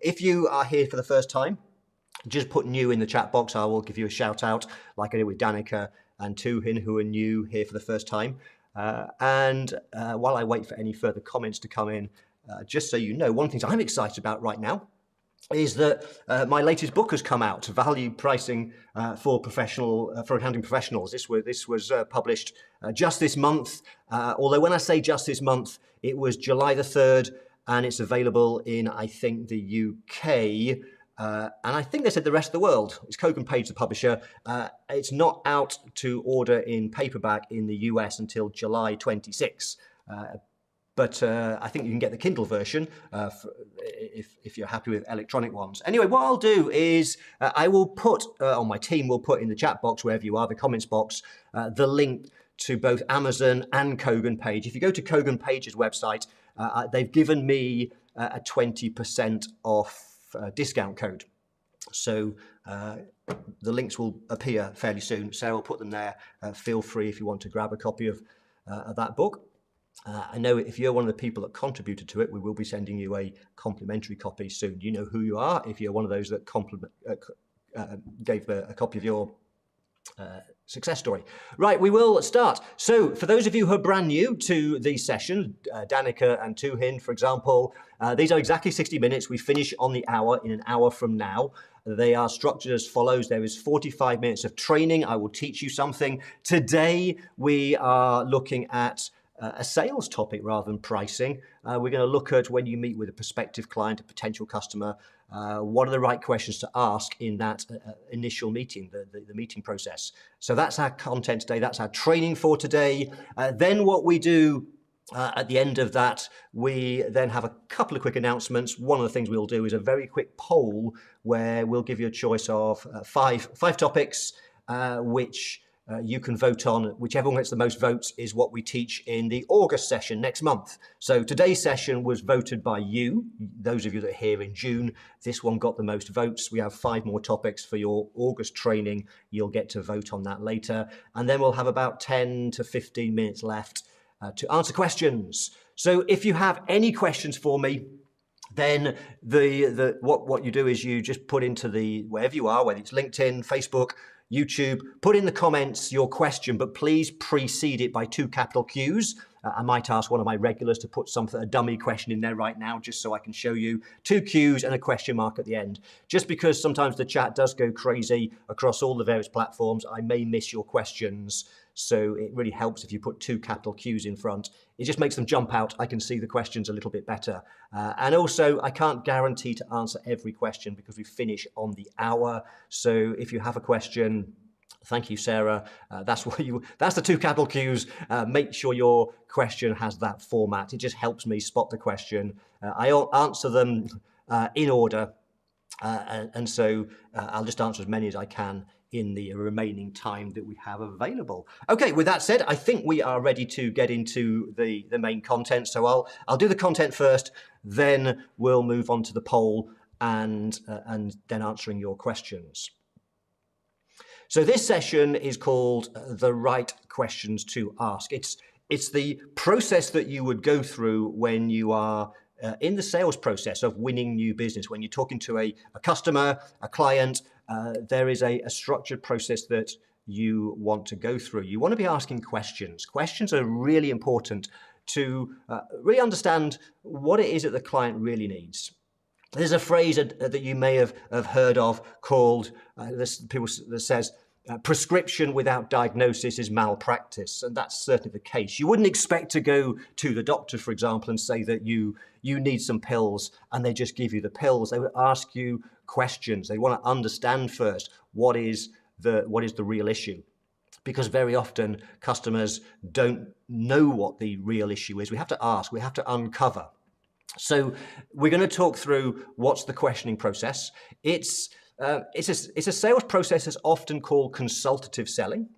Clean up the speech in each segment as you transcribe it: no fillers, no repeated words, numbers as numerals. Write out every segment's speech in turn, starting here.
If you are here for the first time, just put new in the chat box. I will give you a shout out like I did with Danica and Tuhin, who are new here for the first time. While I wait for any further comments to come in, just so you know, one of the things I'm excited about right now is that my latest book has come out, Value Pricing for Accounting Professionals. This was published just this month, although when I say just this month, it was July the 3rd, and it's available in, I think, the UK, and I think they said the rest of the world. It's Kogan Page, the publisher. It's not out to order in paperback in the US until July 26. But I think you can get the Kindle version if you're happy with electronic ones. Anyway, what I'll do is I will put, or my team will put in the chat box, wherever you are, the comments box, the link to both Amazon and Kogan Page. If you go to Kogan Page's website, they've given me a 20% off discount code. So the links will appear fairly soon. Sarah will put them there. Feel free if you want to grab a copy of that book. I know if you're one of the people that contributed to it, we will be sending you a complimentary copy soon. You know who you are if you're one of those that gave a copy of your success story. Right, we will start. So for those of you who are brand new to these sessions, Danica and Tuhin, for example, these are exactly 60 minutes. We finish on the hour in an hour from now. They are structured as follows. There is 45 minutes of training. I will teach you something. Today, we are looking at a sales topic rather than pricing. We're going to look at when you meet with a prospective client, a potential customer, what are the right questions to ask in that initial meeting, the meeting process. So that's our content today. That's our training for today. Then what we do at the end of that, we then have a couple of quick announcements. One of the things we'll do is a very quick poll where we'll give you a choice of five topics, which you can vote on. Whichever one gets the most votes is what we teach in the August session next month. So today's session was voted by you, those of you that are here in June. This one got the most votes. We have 5 more topics for your August training. You'll get to vote on that later. And then we'll have about 10 to 15 minutes left to answer questions. So if you have any questions for me, then what you do is you just put into wherever you are, whether it's LinkedIn, Facebook, YouTube, put in the comments your question, but please precede it by 2 capital Qs. I might ask one of my regulars to put a dummy question in there right now, just so I can show you 2 Qs and a question mark at the end. Just because sometimes the chat does go crazy across all the various platforms, I may miss your questions. So it really helps if you put 2 capital Qs in front. It just makes them jump out. I can see the questions a little bit better. And also, I can't guarantee to answer every question because we finish on the hour. So if you have a question, thank you, Sarah. That's the 2 capital Qs. Make sure your question has that format. It just helps me spot the question. I answer them in order. And so I'll just answer as many as I can in the remaining time that we have available. Okay, with that said, I think we are ready to get into the main content. So I'll do the content first, then we'll move on to the poll and then answering your questions. So this session is called The Right Questions to Ask. It's the process that you would go through when you are in the sales process of winning new business. When you're talking to a customer, a client, there is a structured process that you want to go through. You want to be asking questions. Questions are really important to really understand what it is that the client really needs. There's a phrase that you may have heard of called, that says, prescription without diagnosis is malpractice, and that's certainly the case. You wouldn't expect to go to the doctor, for example, and say that you need some pills and they just give you the pills. They would ask you questions. They want to understand first what is the real issue, because very often customers don't know what the real issue is. We have to ask, we have to uncover. So we're going to talk through what's the questioning process. It's a sales process that's often called consultative selling.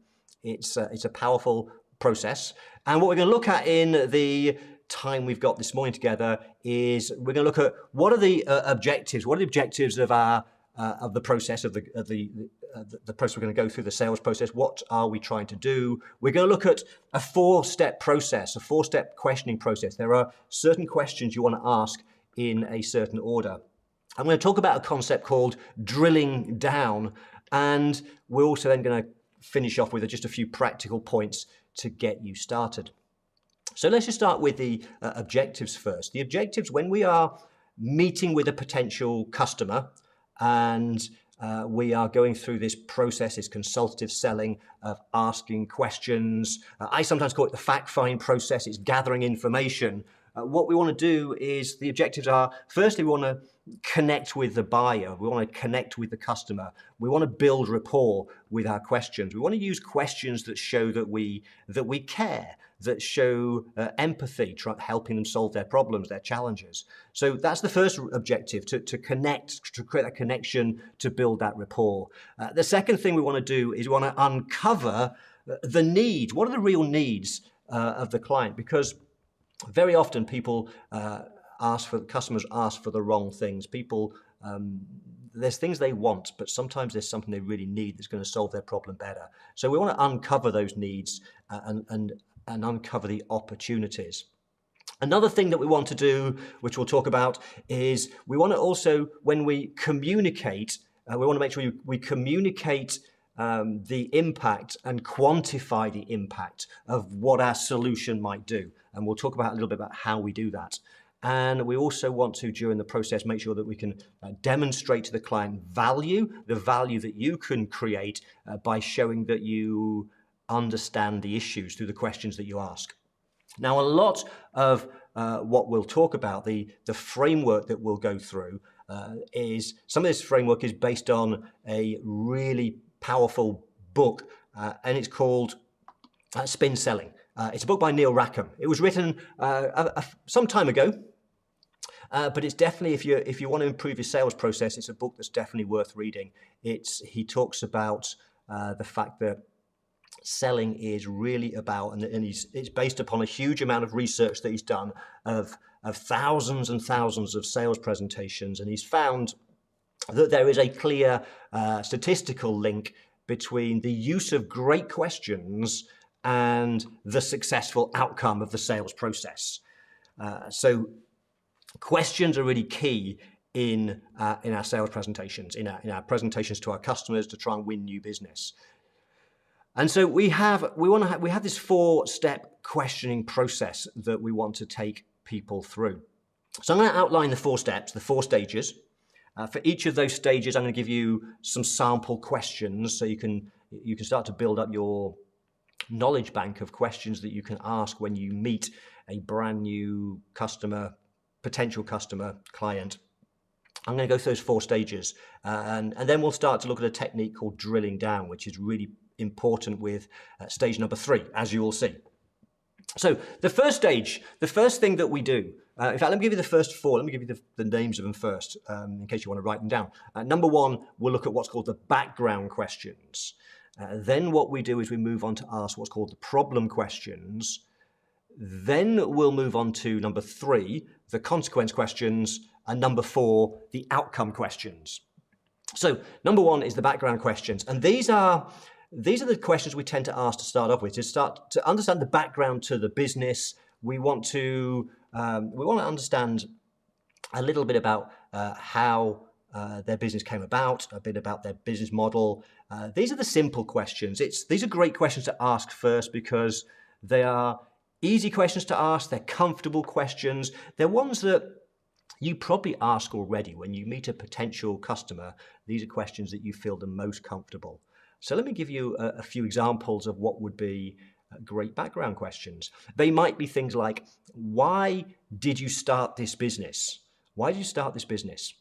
It's a powerful process. And what we're going to look at in the time we've got this morning together is we're going to look at what are the objectives. What are the objectives of the process of the process we're going to go through, the sales process? What are we trying to do? We're going to look at a 4-step process, a 4-step questioning process. There are certain questions you want to ask in a certain order. I'm going to talk about a concept called drilling down, and we're also then going to finish off with just a few practical points to get you started. So let's just start with the objectives first. The objectives, when we are meeting with a potential customer and we are going through this process, this consultative selling of asking questions. I sometimes call it the fact-find process. It's gathering information. What we want to do is, the objectives are, firstly, we want to connect with the buyer. We want to connect with the customer. We want to build rapport with our questions. We want to use questions that show that we care, that show empathy, helping them solve their problems, their challenges. So that's the first objective, to connect, to create that connection, to build that rapport. The second thing we want to do is we want to uncover the needs. What are the real needs of the client? Because very often people customers ask for the wrong things. People, there's things they want, but sometimes there's something they really need that's going to solve their problem better. So we want to uncover those needs and uncover the opportunities. Another thing that we want to do, which we'll talk about, is we want to also, when we communicate, we want to make sure we communicate the impact and quantify the impact of what our solution might do. And we'll talk about a little bit about how we do that. And we also want to, during the process, make sure that we can demonstrate to the client the value that you can create by showing that you understand the issues through the questions that you ask. Now, a lot of what we'll talk about, the framework that we'll go through, is some of this framework is based on a really powerful book, and it's called Spin Selling. It's a book by Neil Rackham. It was written some time ago, but it's definitely, if you want to improve your sales process, it's a book that's definitely worth reading. He talks about the fact that selling is really about, and it's based upon a huge amount of research that he's done of thousands and thousands of sales presentations, and he's found that there is a clear statistical link between the use of great questions and the successful outcome of the sales process. So questions are really key in our sales presentations, in our presentations to our customers, to try and win new business. And so we have this 4-step questioning process that we want to take people through. So I'm going to outline the 4 steps, the 4 stages. For each of those stages, I'm going to give you some sample questions so you can start to build up your knowledge bank of questions that you can ask when you meet a brand new customer, potential customer, client. I'm going to go through those 4 stages, and then we'll start to look at a technique called drilling down, which is really important with stage number 3, as you will see. So the first stage, the first thing that we do, in fact, let me give you the first 4. Let me give you the names of them first, in case you want to write them down. Number 1, we'll look at what's called the background questions. Then what we do is we move on to ask what's called the problem questions. Then we'll move on to number 3, the consequence questions, and number 4, the outcome questions. So number 1 is the background questions, and these are the questions we tend to ask to start off with, to start to understand the background to the business. We want to understand a little bit about how their business came about, a bit about their business model. These are the simple questions. These are great questions to ask first because they are easy questions to ask. They're comfortable questions. They're ones that you probably ask already when you meet a potential customer. These are questions that you feel the most comfortable. So let me give you a few examples of what would be great background questions. They might be things like, why did you start this business? Why did you start this business?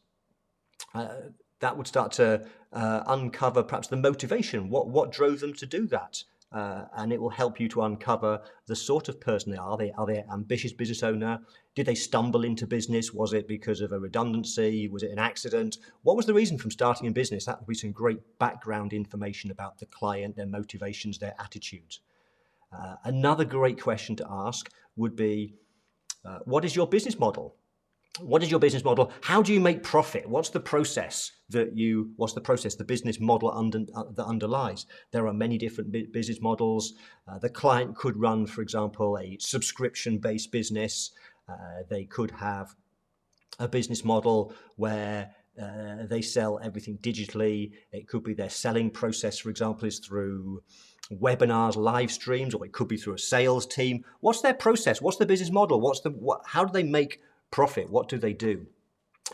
That would start to uncover perhaps the motivation. What drove them to do that? And it will help you to uncover the sort of person they are. Are they an ambitious business owner? Did they stumble into business? Was it because of a redundancy? Was it an accident? What was the reason from starting a business? That would be some great background information about the client, their motivations, their attitudes. Another great question to ask would be, what is your business model? What is your business model? How do you make profit? What's the process the business model that underlies? There are many different business models. The client could run, for example, a subscription-based business. They could have a business model where They sell everything digitally. It could be their selling process, for example, is through webinars, live streams, or it could be through a sales team. What's their process? What's the business model? How do they make profit? What do they do?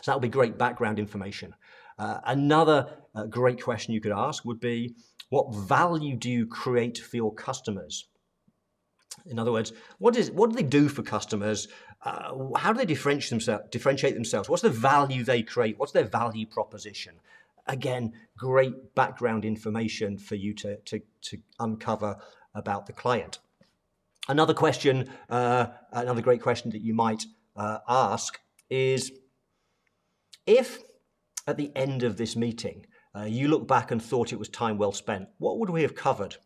So that would be great background information. Another great question you could ask would be, what value do you create for your customers? In other words, what do they do for customers? How do they differentiate themselves? What's the value they create? What's their value proposition? Again, great background information for you to uncover about the client. Another question, another great question that you might ask is, if at the end of this meeting you look back and thought it was time well spent, what would we have covered?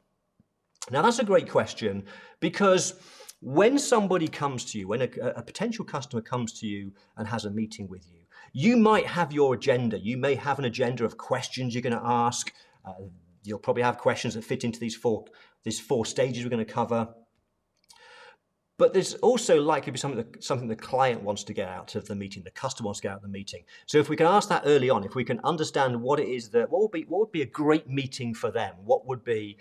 Now, that's a great question, because when somebody comes to you, when a potential customer comes to you and has a meeting with you, you might have your agenda. You may have an agenda of questions you're going to ask. You'll probably have questions that fit into these four stages we're going to cover. But there's also likely to be something the client wants to get out of the meeting, the customer wants to get out of the meeting. So if we can ask that early on, if we can understand what it is what would be a great meeting for them, what would be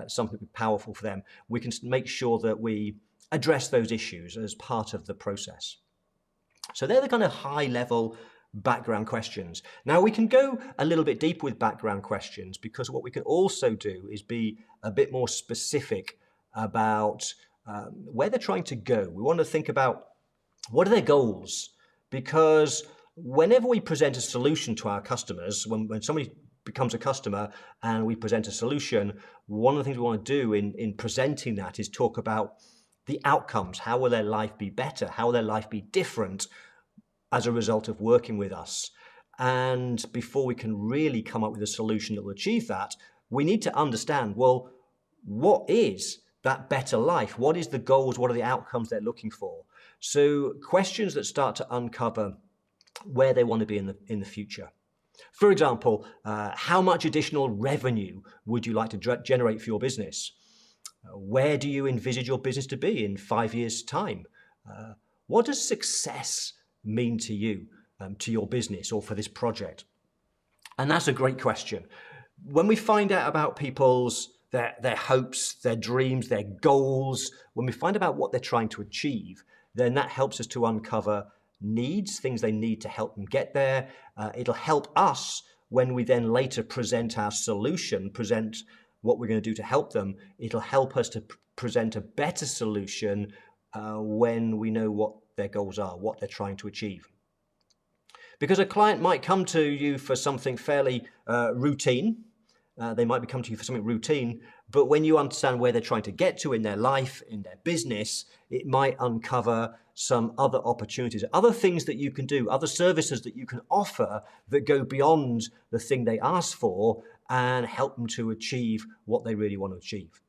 something powerful for them, we can make sure that we address those issues as part of the process. So they're the kind of high-level background questions. Now, we can go a little bit deeper with background questions, because what we can also do is be a bit more specific about where they're trying to go. We want to think about, what are their goals? Because whenever we present a solution to our customers, when somebody becomes a customer and we present a solution, one of the things we want to do in presenting that is talk about the outcomes. How will their life be better? How will their life be different as a result of working with us? And before we can really come up with a solution that will achieve that, we need to understand, well, what is that better life? What is the goals? What are the outcomes they're looking for? So questions that start to uncover where they want to be in the future. For example, how much additional revenue would you like to generate for your business? Where do you envisage your business to be in 5 years' time? What does success mean to you, to your business, or for this project? And that's a great question. When we find out about people's their hopes, their dreams, their goals, when we find out what they're trying to achieve, then that helps us to uncover needs, things they need to help them get there. It'll help us when we then later present our solution, present what we're going to do to help them. It'll help us to present a better solution when we know what their goals are, what they're trying to achieve. Because a client might come to you for something fairly routine. They might be coming to you for something routine, but when you understand where they're trying to get to in their life, in their business, it might uncover some other opportunities, other things that you can do, other services that you can offer that go beyond the thing they asked for and help them to achieve what they really want to achieve.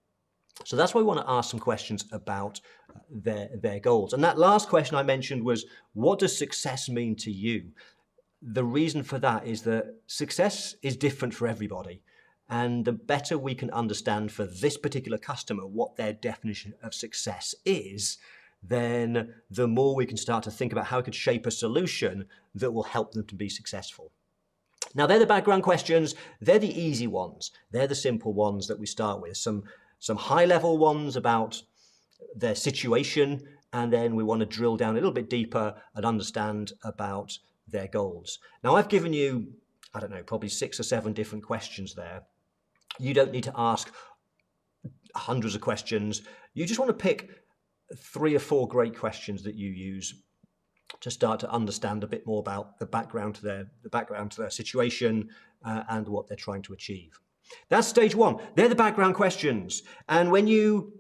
So that's why we want to ask some questions about their goals. And that last question I mentioned was, what does success mean to you? The reason for that is that success is different for everybody. And the better we can understand for this particular customer what their definition of success is, then the more we can start to think about how we could shape a solution that will help them to be successful. Now, they're the background questions. They're the easy ones. They're the simple ones that we start with. Some high-level ones about their situation, and then we want to drill down a little bit deeper and understand about their goals. Now, I've given you, I don't know, probably 6 or 7 different questions there. You don't need to ask hundreds of questions. You just want to pick 3 or 4 great questions that you use to start to understand a bit more about the background to their situation and what they're trying to achieve. That's stage 1. They're the background questions. And when you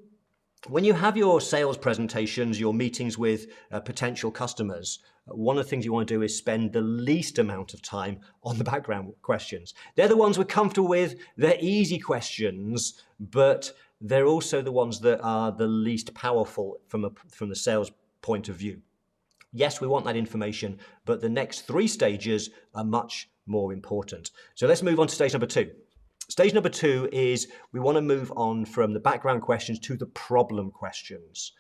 have your sales presentations, your meetings with potential customers, one of the things you want to do is spend the least amount of time on the background questions. They're the ones we're comfortable with. They're easy questions, but they're also the ones that are the least powerful from the sales point of view. Yes, we want that information, but the next 3 stages are much more important. So let's move on to stage number 2. Stage number 2 is we want to move on from the background questions to the problem questions.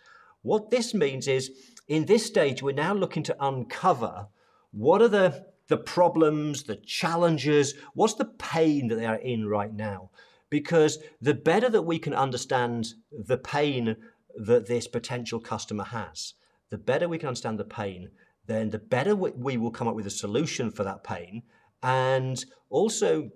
What this means is, in this stage, we're now looking to uncover what are the the problems, the challenges, what's the pain that they are in right now? Because the better that we can understand the pain that this potential customer has, the better we can understand the pain, then the better we will come up with a solution for that pain. And also,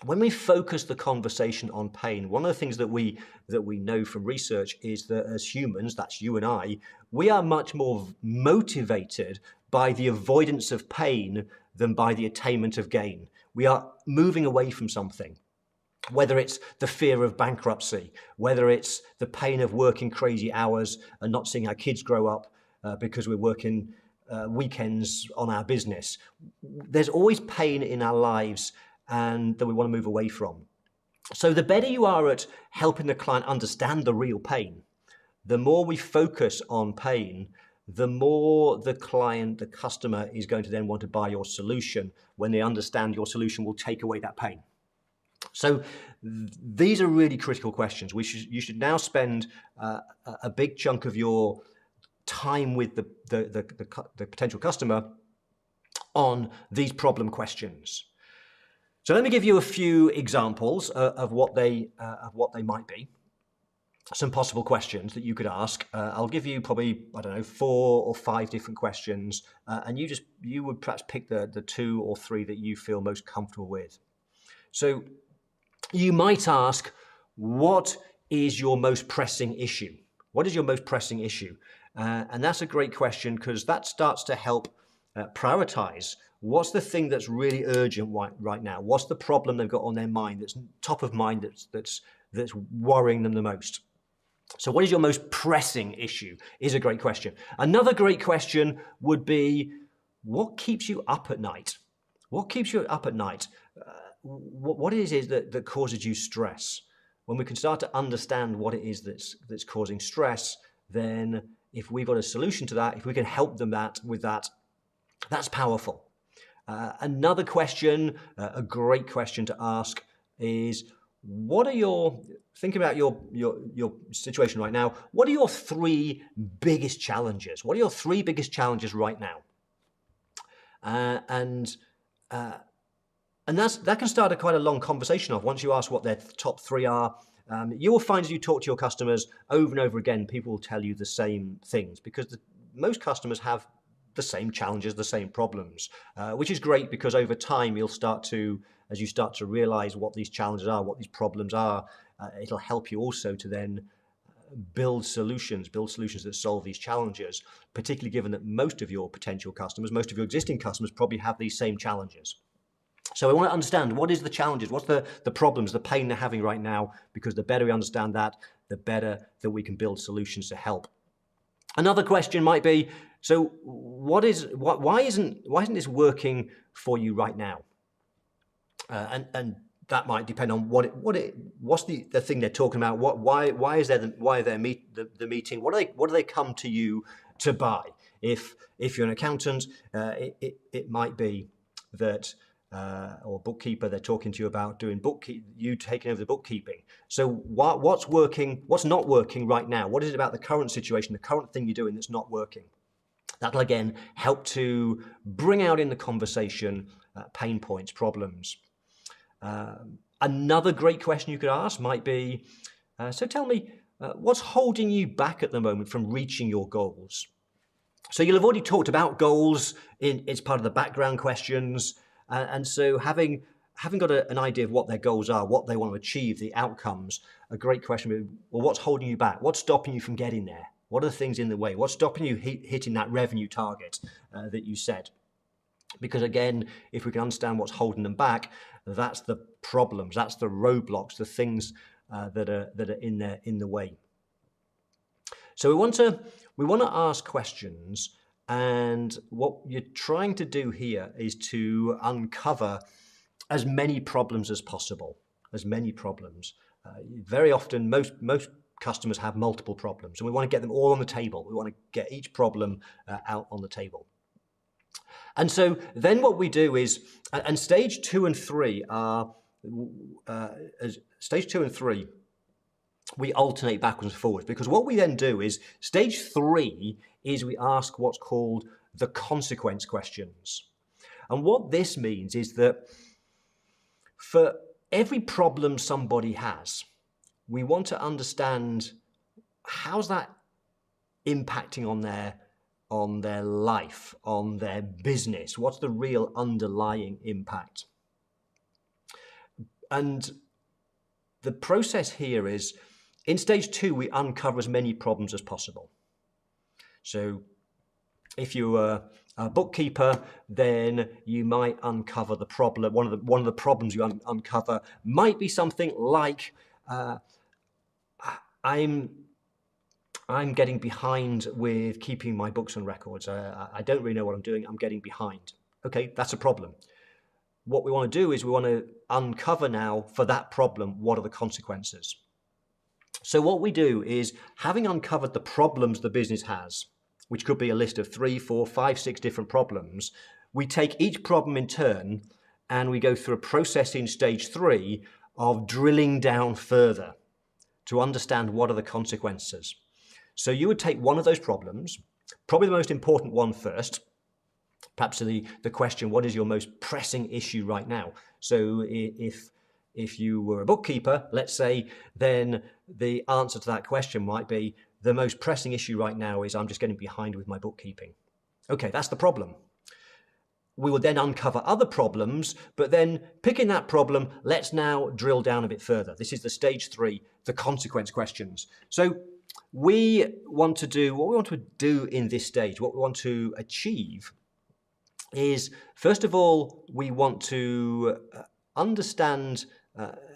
when we focus the conversation on pain, one of the things that we know from research is that as humans, that's you and I, we are much more motivated by the avoidance of pain than by the attainment of gain. We are moving away from something, whether it's the fear of bankruptcy, whether it's the pain of working crazy hours and not seeing our kids grow up because we're working weekends on our business. There's always pain in our lives and that we want to move away from. So the better you are at helping the client understand the real pain, the more we focus on pain, the more the client, the customer is going to then want to buy your solution when they understand your solution will take away that pain. So these are really critical questions. You should now spend a big chunk of your time with the potential customer on these problem questions. So let me give you a few examples of what they might be. Some possible questions that you could ask. I'll give you probably, 4 or 5 different questions, and you would perhaps pick the 2 or 3 that you feel most comfortable with. So you might ask, what is your most pressing issue? What is your most pressing issue? And that's a great question because that starts to help prioritize. What's the thing that's really urgent right now? What's the problem they've got on their mind that's top of mind, that's worrying them the most? So what is your most pressing issue is a great question. Another great question would be, what keeps you up at night? What keeps you up at night? What is it that causes you stress? When we can start to understand what it is that's causing stress, then if we've got a solution to that, if we can help them with that, that's powerful. Another question, a great question to ask is, think about your situation right now. What are your 3 biggest challenges? What are your 3 biggest challenges right now? And that can start quite a long conversation off. Once you ask what their top 3 are, you will find as you talk to your customers over and over again, people will tell you the same things because most customers have the same challenges, the same problems, which is great because over time as you start to realize what these challenges are, what these problems are, it'll help you also to then build solutions that solve these challenges, particularly given that most of your potential customers, most of your existing customers probably have these same challenges. So we want to understand what is the challenges, what's the problems, the pain they're having right now, because the better we understand that, the better that we can build solutions to help. Another question might be, so why isn't this working for you right now? And that might depend on what's the thing they're talking about. Why are they meeting? What do they come to you to buy? If you're an accountant, it might be that or bookkeeper, they're talking to you about doing you taking over the bookkeeping. So what's working? What's not working right now? What is it about the current situation, the current thing you're doing that's not working? That'll again help to bring out in the conversation pain points, problems. Another great question you could ask might be, so tell me, what's holding you back at the moment from reaching your goals? So you'll have already talked about goals it's part of the background questions. And so having got an idea of what their goals are, what they want to achieve, the outcomes, a great question would be, well, what's holding you back? What's stopping you from getting there? What are the things in the way? What's stopping you hitting that revenue target that you set? Because again, if we can understand what's holding them back, that's the problems, that's the roadblocks, the things that are in the way. So we want to ask questions, and what you're trying to do here is to uncover as many problems as possible. As many problems. Very often, most customers have multiple problems, and we want to get them all on the table. We want to get each problem out on the table. And so then what we do is, and stage 2 and 3 are, stage 2 and 3, we alternate backwards and forwards, because what we then do is, stage 3 is we ask what's called the consequence questions. And what this means is that for every problem somebody has, we want to understand how's that impacting on their life, on their business. What's the real underlying impact? And the process here is, in stage 2, we uncover as many problems as possible. So if you're a bookkeeper, then you might uncover the problem. One of the problems you uncover might be something like, I'm getting behind with keeping my books and records. I don't really know what I'm doing. I'm getting behind. Okay, that's a problem. What we want to do is we want to uncover now for that problem, what are the consequences? So what we do is, having uncovered the problems the business has, which could be a list of 3, 4, 5, 6 different problems, we take each problem in turn and we go through a process in stage 3 of drilling down further to understand what are the consequences. So you would take one of those problems, probably the most important one first, perhaps the question, what is your most pressing issue right now? So if you were a bookkeeper, let's say, then the answer to that question might be, the most pressing issue right now is I'm just getting behind with my bookkeeping. Okay, that's the problem. We will then uncover other problems, but then picking that problem, let's now drill down a bit further. This is the stage 3, the consequence questions. So we want to do, what we want to do in this stage, what we want to achieve is, first of all, we want to understand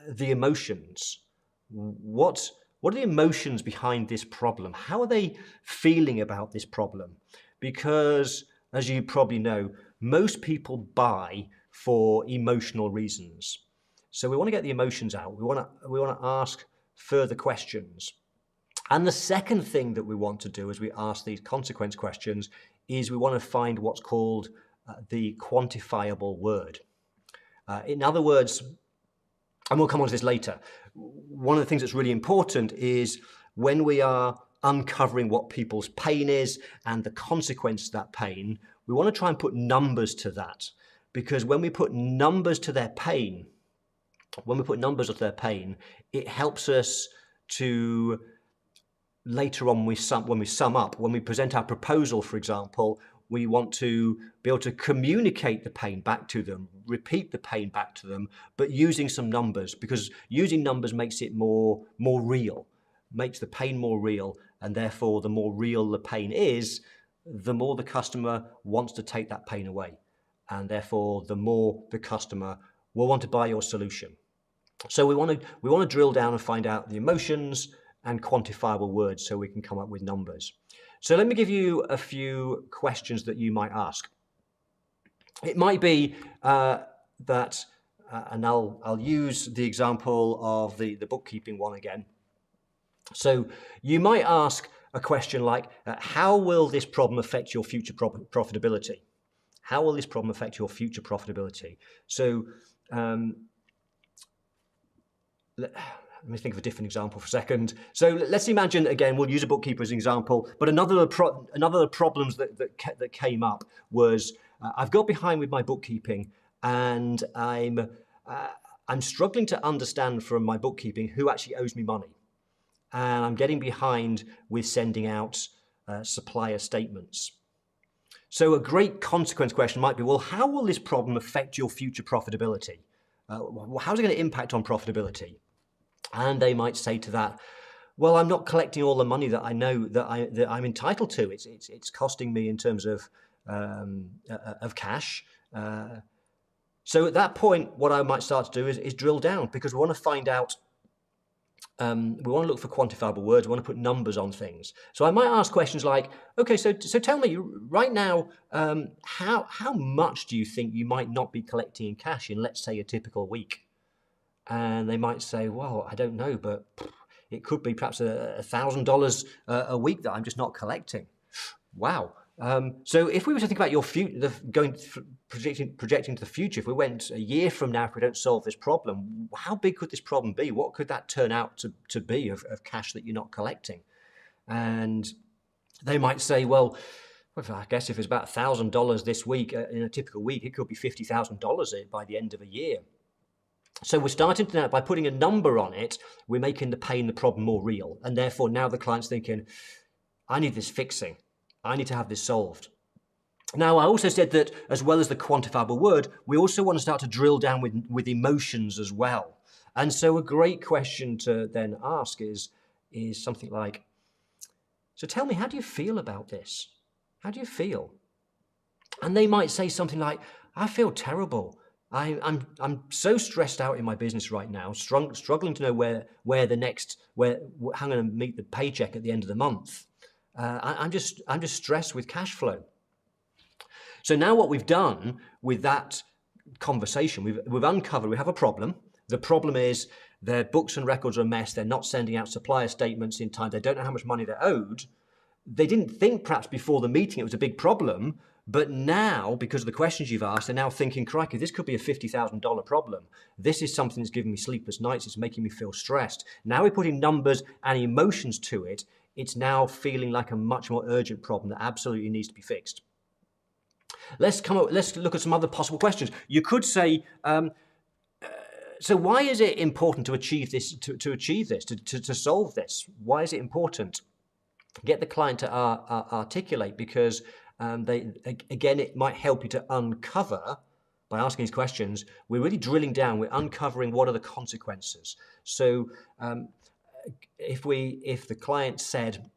the emotions. What are the emotions behind this problem? How are they feeling about this problem? Because, as you probably know, most people buy for emotional reasons. So we want to get the emotions out. We want to ask further questions. And the second thing that we want to do as we ask these consequence questions is we want to find what's called the quantifiable word. In other words, and we'll come on to this later, one of the things that's really important is when we are uncovering what people's pain is and the consequence of that pain, we want to try and put numbers to that. Because when we put numbers to their pain, it helps us to, later on when we sum up, when we present our proposal, for example, we want to be able to communicate the pain back to them, repeat the pain back to them, but using some numbers, because using numbers makes it more real, makes the pain more real, and therefore the more real the pain is, the more the customer wants to take that pain away, and therefore the more the customer will want to buy your solution. So we want to drill down and find out the emotions and quantifiable words so we can come up with numbers. So let me give you a few questions that you might ask. It might be that, and I'll use the example of the bookkeeping one again. So you might ask a question like, how will this problem affect your future profitability? How will this problem affect your future profitability? So let me think of a different example for a second. So let's imagine, again, we'll use a bookkeeper as an example, but another of the problems that came up was, I've got behind with my bookkeeping, and I'm struggling to understand from my bookkeeping who actually owes me money. And I'm getting behind with sending out supplier statements. So a great consequence question might be, well, how will this problem affect your future profitability? How's it going to impact on profitability? And they might say to that, well, I'm not collecting all the money that I know that I'm entitled to. It's costing me in terms of cash. So at that point, what I might start to do is drill down, because we want to find out. We want to look for quantifiable words. We want to put numbers on things. So I might ask questions like, okay, so tell me right now, how much do you think you might not be collecting in cash in, let's say, a typical week? And they might say, well, I don't know, but it could be perhaps $1,000 a week that I'm just not collecting. Wow. So if we were to think about your future, projecting to the future, if we went a year from now, if we don't solve this problem, how big could this problem be? What could that turn out to be of cash that you're not collecting? And they might say, well, Well, I guess if it's about $1,000 this week, in a typical week, it could be $50,000 by the end of a year. So we're starting to now, by putting a number on it, we're making the pain, the problem more real. And therefore now the client's thinking, I need this fixing. I need to have this solved. Now, I also said that as well as the quantifiable word, we also want to start to drill down with emotions as well. And so a great question to then ask is something like, so tell me, how do you feel about this? How do you feel? And they might say something like, I feel terrible. I'm so stressed out in my business right now, struggling to know where how I'm going to meet the paycheck at the end of the month. I'm just stressed with cash flow. So now what we've done with that conversation, we've uncovered we have a problem. The problem is their books and records are a mess. They're not sending out supplier statements in time. They don't know how much money they're owed. They didn't think perhaps before the meeting it was a big problem, but now, because of the questions you've asked, they're now thinking, crikey, this could be a $50,000 problem. This is something that's giving me sleepless nights. It's making me feel stressed. Now we're putting numbers and emotions to it. It's now feeling like a much more urgent problem that absolutely needs to be fixed. Let's look at some other possible questions. You could say, so why is it important to achieve this, to solve this? Why is it important? Get the client to articulate, because again, it might help you to uncover, by asking these questions, we're really drilling down, we're uncovering what are the consequences. So if the client said,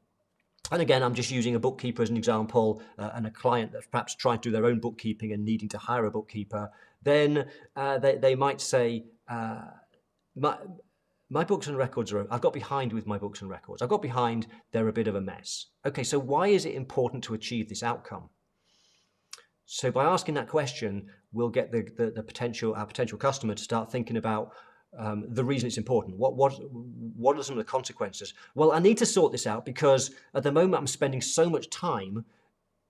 and again, I'm just using a bookkeeper as an example, and a client that's perhaps trying to do their own bookkeeping and needing to hire a bookkeeper, then they might say, my books and records I've got behind with my books and records. I've got behind, they're a bit of a mess. Okay, so why is it important to achieve this outcome? So by asking that question, we'll get our potential customer to start thinking about the reason it's important. What are some of the consequences? Well, I need to sort this out because at the moment I'm spending so much time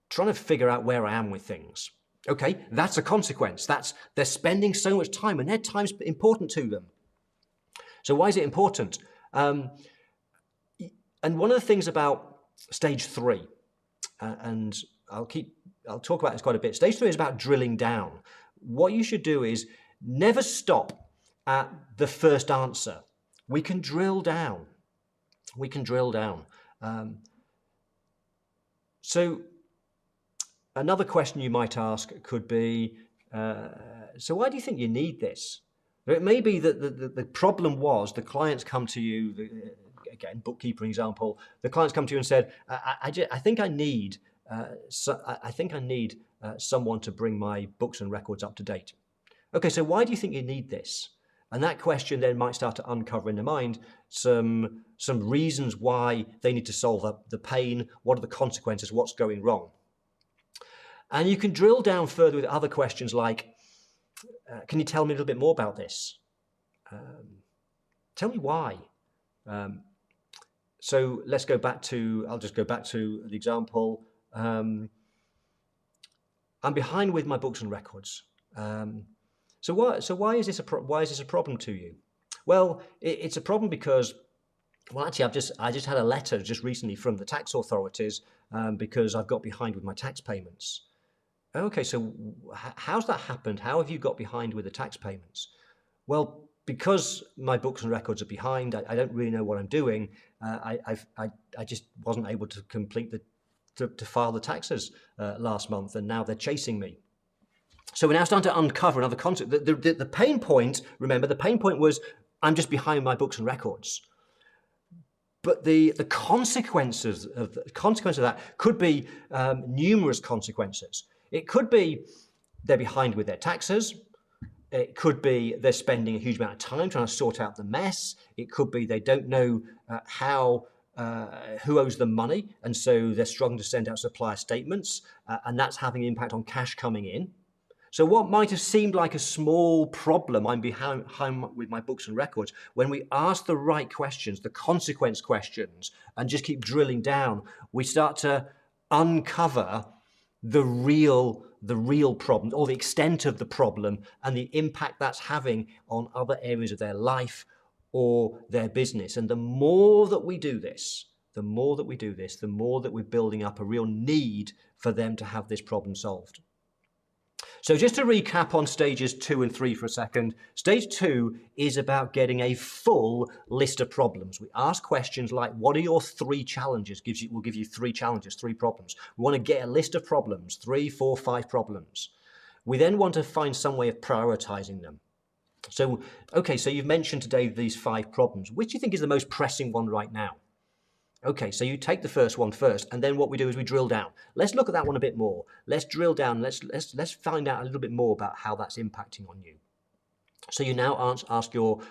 trying to figure out where I am with things. Okay, that's a consequence. They're spending so much time, and their time's important to them. So why is it important? And one of the things about stage 3, and I'll talk about this quite a bit. Stage 3 is about drilling down. What you should do is never stop at the first answer. We can drill down. We can drill down. So another question you might ask could be, so why do you think you need this? It may be that the problem was the clients come to you, again, bookkeeper example, the clients come to you and said, I think I need someone to bring my books and records up to date. Okay, so why do you think you need this? And that question then might start to uncover in the mind some reasons why they need to solve the pain, what are the consequences, what's going wrong. And you can drill down further with other questions like, can you tell me a little bit more about this? Tell me why. So let's go back to, I'll just go back to the example. I'm behind with my books and records. So why is this a problem to you? Well, it's a problem because, well, actually, I just had a letter just recently from the tax authorities because I've got behind with my tax payments. Okay, so how's that happened? How have you got behind with the tax payments? Well, because my books and records are behind, I don't really know what I'm doing. I just wasn't able to complete to file the taxes last month, and now they're chasing me. So we're now starting to uncover another concept. The pain point, remember, the pain point was I'm just behind my books and records. But the consequences of that could be numerous consequences. It could be they're behind with their taxes. It could be they're spending a huge amount of time trying to sort out the mess. It could be they don't know who owes them money, and so they're struggling to send out supplier statements, and that's having an impact on cash coming in. So what might have seemed like a small problem, I'm behind with my books and records, when we ask the right questions, the consequence questions, and just keep drilling down, we start to uncover the real problem, or the extent of the problem, and the impact that's having on other areas of their life or their business. And the more that we do this, the more that we do this, the more that we're building up a real need for them to have this problem solved. So just to recap on stages 2 and 3 for a second, stage 2 is about getting a full list of problems. We ask questions like, what are your 3 challenges? We'll give you 3 challenges, 3 problems. We want to get a list of problems, 3, 4, 5 problems. We then want to find some way of prioritizing them. So, okay, so you've mentioned today these 5 problems. Which do you think is the most pressing one right now? Okay, so you take the first one first, and then what we do is we drill down. Let's look at that one a bit more. Let's drill down. Let's find out a little bit more about how that's impacting on you. So you now ask your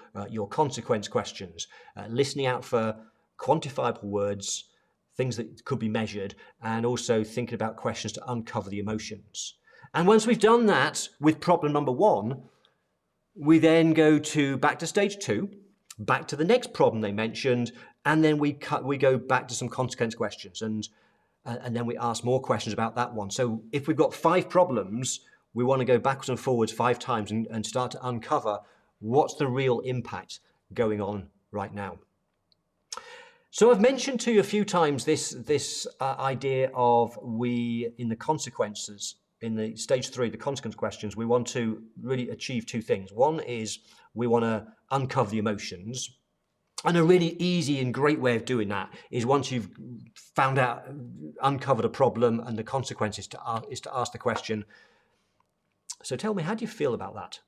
consequence questions, listening out for quantifiable words, things that could be measured, and also thinking about questions to uncover the emotions. And once we've done that with problem number 1, we then go back to stage 2, back to the next problem they mentioned, and then we go back to some consequence questions, and then we ask more questions about that one. So if we've got 5 problems, we want to go backwards and forwards 5 times and start to uncover what's the real impact going on right now. So I've mentioned to you a few times this idea of in the consequences, in the stage 3, the consequence questions, we want to really achieve 2 things. One is we want to uncover the emotions. And a really easy and great way of doing that is once you've uncovered a problem and the consequences is to ask the question, so tell me, how do you feel about that?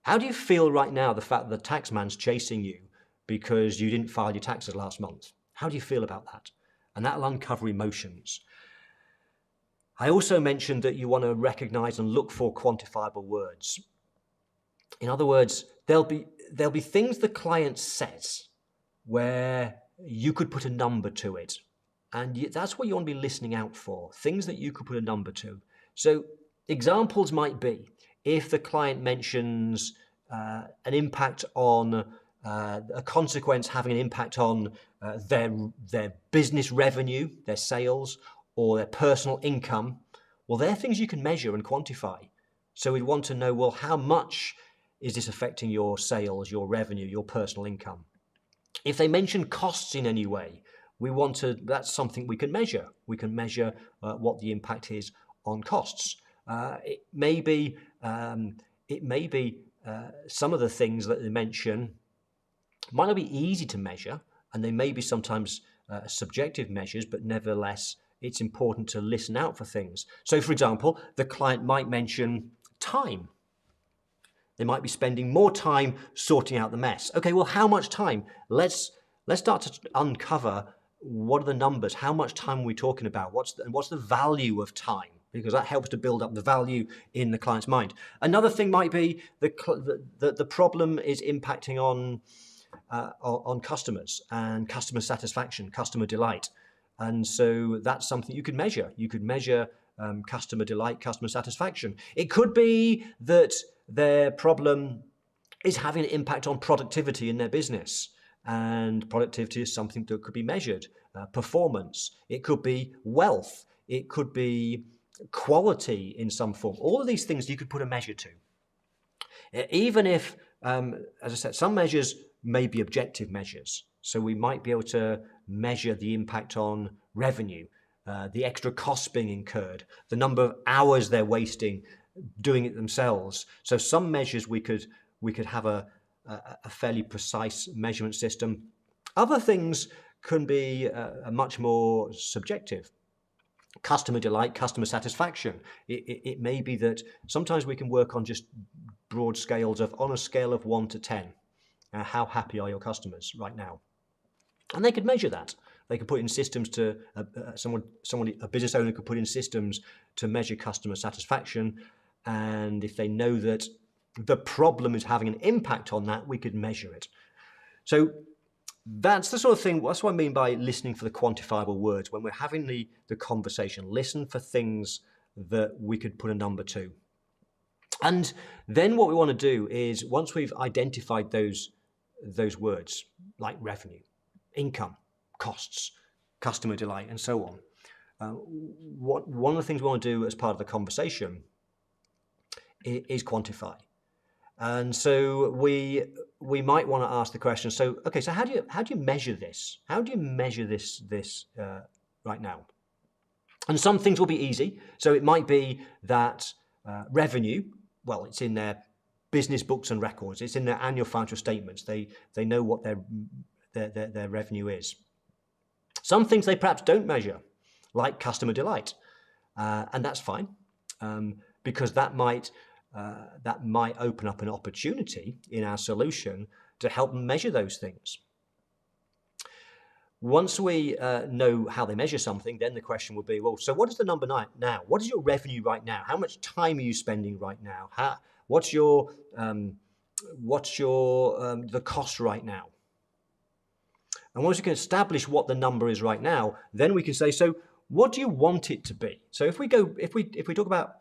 How do you feel right now, the fact that the tax man's chasing you because you didn't file your taxes last month? How do you feel about that? And that'll uncover emotions. I also mentioned that you want to recognize and look for quantifiable words. In other words, there'll be things the client says where you could put a number to it. And that's what you want to be listening out for, things that you could put a number to. So examples might be, if the client mentions an impact on, a consequence having an impact on their business revenue, their sales, or their personal income, well, they're things you can measure and quantify. So we'd want to know, well, how much is this affecting your sales, your revenue, your personal income? If they mention costs in any way, that's something we can measure. We can measure what the impact is on costs. It may be some of the things that they mention might not be easy to measure, and they may be sometimes subjective measures, but nevertheless, it's important to listen out for things. So, for example, the client might mention time. They might be spending more time sorting out the mess. Okay, well, how much time? Let's start to uncover what are the numbers. How much time are we talking about? What's the value of time? Because that helps to build up the value in the client's mind. Another thing might be the problem is impacting on customers and customer satisfaction, customer delight. And so that's something you could measure. You could measure customer delight, customer satisfaction. It could be that their problem is having an impact on productivity in their business. And productivity is something that could be measured. Performance. It could be wealth. It could be quality in some form. All of these things you could put a measure to. Even if, as I said, some measures may be objective measures. So we might be able to measure the impact on revenue, the extra costs being incurred, the number of hours they're wasting doing it themselves. So some measures we could have a fairly precise measurement system. Other things can be a much more subjective. Customer delight, customer satisfaction. It may be that sometimes we can work on just broad scales on a scale of 1 to 10. How happy are your customers right now? And they could measure that. They could put in systems to, a business owner could put in systems to measure customer satisfaction. And if they know that the problem is having an impact on that, we could measure it. So that's the sort of thing, that's what I mean by listening for the quantifiable words. When we're having the conversation, listen for things that we could put a number to. And then what we want to do is, once we've identified those words, like revenue, income, costs, customer delight, and so on, one of the things we want to do as part of the conversation is quantify. And so we might want to ask the question. So okay, so how do you measure this? How do you measure this right now? And some things will be easy. So it might be that revenue. Well, it's in their business books and records. It's in their annual financial statements. They know what their revenue is. Some things they perhaps don't measure, like customer delight, and that's fine, because that might open up an opportunity in our solution to help measure those things. Once we know how they measure something, then the question will be, well, so what is the number now? What is your revenue right now? How much time are you spending right now? What's your the cost right now? And once we can establish what the number is right now, then we can say, so what do you want it to be? So if we talk about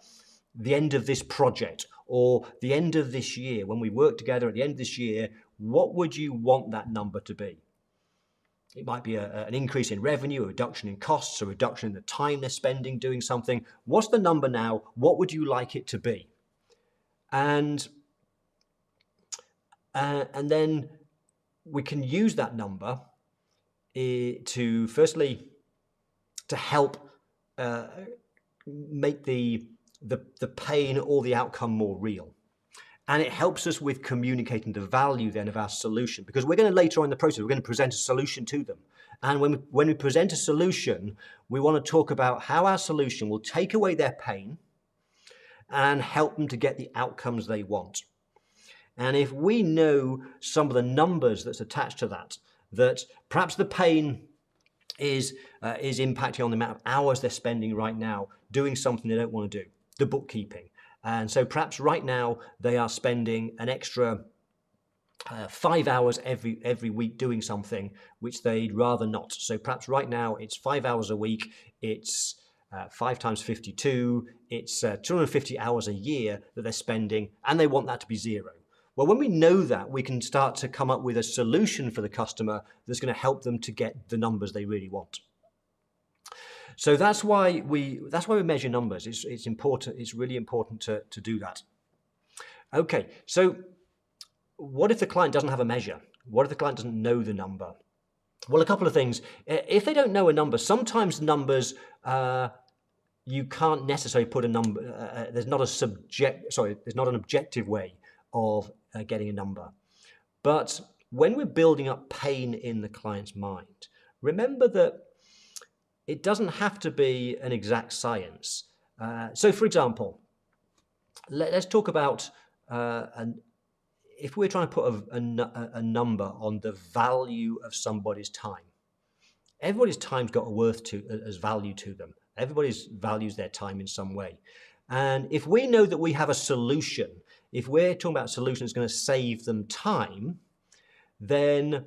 the end of this project or the end of this year, when we work together at the end of this year, what would you want that number to be? It might be an increase in revenue, a reduction in costs, a reduction in the time they're spending doing something. What's the number now? What would you like it to be? And then we can use that number to firstly to help make the pain or the outcome more real. And it helps us with communicating the value then of our solution, because we're going to later on in the process, we're going to present a solution to them. And when we present a solution, we want to talk about how our solution will take away their pain and help them to get the outcomes they want. And if we know some of the numbers that's attached to that perhaps the pain is impacting on the amount of hours they're spending right now doing something they don't want to do, the bookkeeping. And so perhaps right now they are spending an extra 5 hours every week doing something which they'd rather not. So perhaps right now it's 5 hours a week, it's 5 times 52, it's 250 hours a year that they're spending, and they want that to be zero. Well, when we know that, we can start to come up with a solution for the customer that's going to help them to get the numbers they really want. So that's why we measure numbers. It's important. It's really important to do that. Okay, so what if the client doesn't have a measure? What if the client doesn't know the number? Well, a couple of things. If they don't know a number, sometimes numbers you can't necessarily put a number. There's not an objective way of getting a number. But when we're building up pain in the client's mind, remember that it doesn't have to be an exact science. So, for example, let's talk about if we're trying to put a number on the value of somebody's time. Everybody's time's got a worth as value to them. Everybody values their time in some way. And if we know that we have a solution, if we're talking about a solution that's going to save them time, then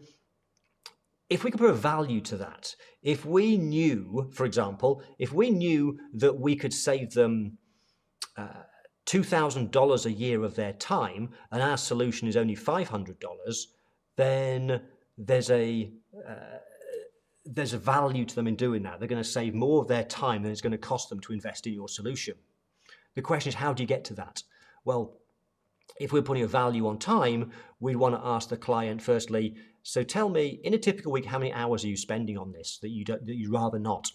if we could put a value to that, if we knew, for example, if we knew that we could save them $2,000 a year of their time and our solution is only $500, then there's a value to them in doing that. They're going to save more of their time than it's going to cost them to invest in your solution. The question is, how do you get to that? Well, if we're putting a value on time, we'd want to ask the client firstly, so tell me, in a typical week, how many hours are you spending on this that you'd rather not?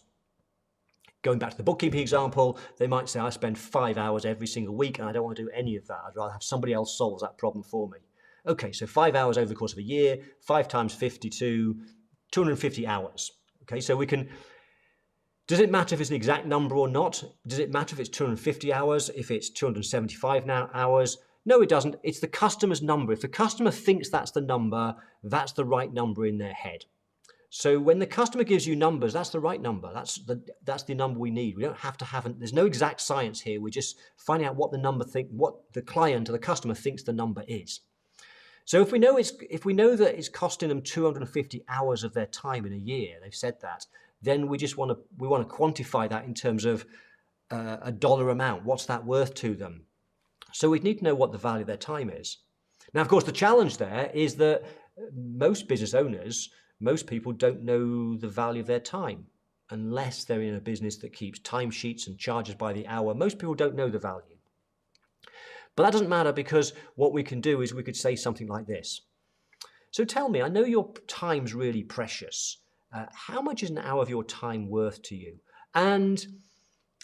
Going back to the bookkeeping example, they might say, I spend 5 hours every single week and I don't want to do any of that. I'd rather have somebody else solve that problem for me. Okay, so 5 hours over the course of a year, 5 times 52, 250 hours. Okay, so we can, does it matter if it's an exact number or not? Does it matter if it's 250 hours, if it's 275 hours? No, it doesn't. It's the customer's number. If the customer thinks that's the number, that's the right number in their head. So when the customer gives you numbers, that's the right number. That's the number we need. We don't have to have there's no exact science here. We're just finding out what the client or the customer thinks the number is. So if we know that it's costing them 250 hours of their time in a year, they've said that, then we want to quantify that in terms of a dollar amount. What's that worth to them? So we need to know what the value of their time is. Now, of course, the challenge there is that most business owners, most people don't know the value of their time unless they're in a business that keeps timesheets and charges by the hour. Most people don't know the value. But that doesn't matter, because what we can do is we could say something like this. So tell me, I know your time's really precious. How much is an hour of your time worth to you? And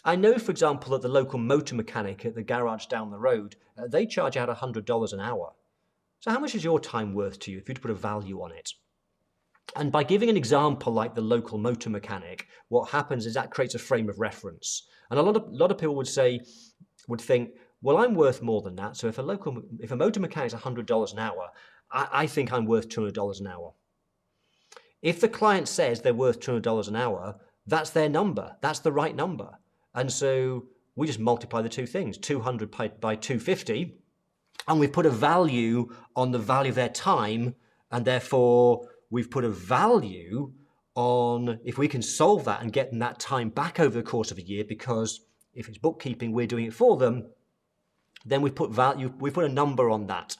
I know, for example, that the local motor mechanic at the garage down the road, they charge out $100 an hour. So how much is your time worth to you if you'd put a value on it? And by giving an example like the local motor mechanic, what happens is that creates a frame of reference. And a lot of people would think, well, I'm worth more than that. So if a motor mechanic is $100 an hour, I think I'm worth $200 an hour. If the client says they're worth $200 an hour, that's their number. That's the right number. And so we just multiply the two things, 200 by 250, and we've put a value on the value of their time, and therefore we've put a value on if we can solve that and get them that time back over the course of a year, because if it's bookkeeping, we're doing it for them, then we put a number on that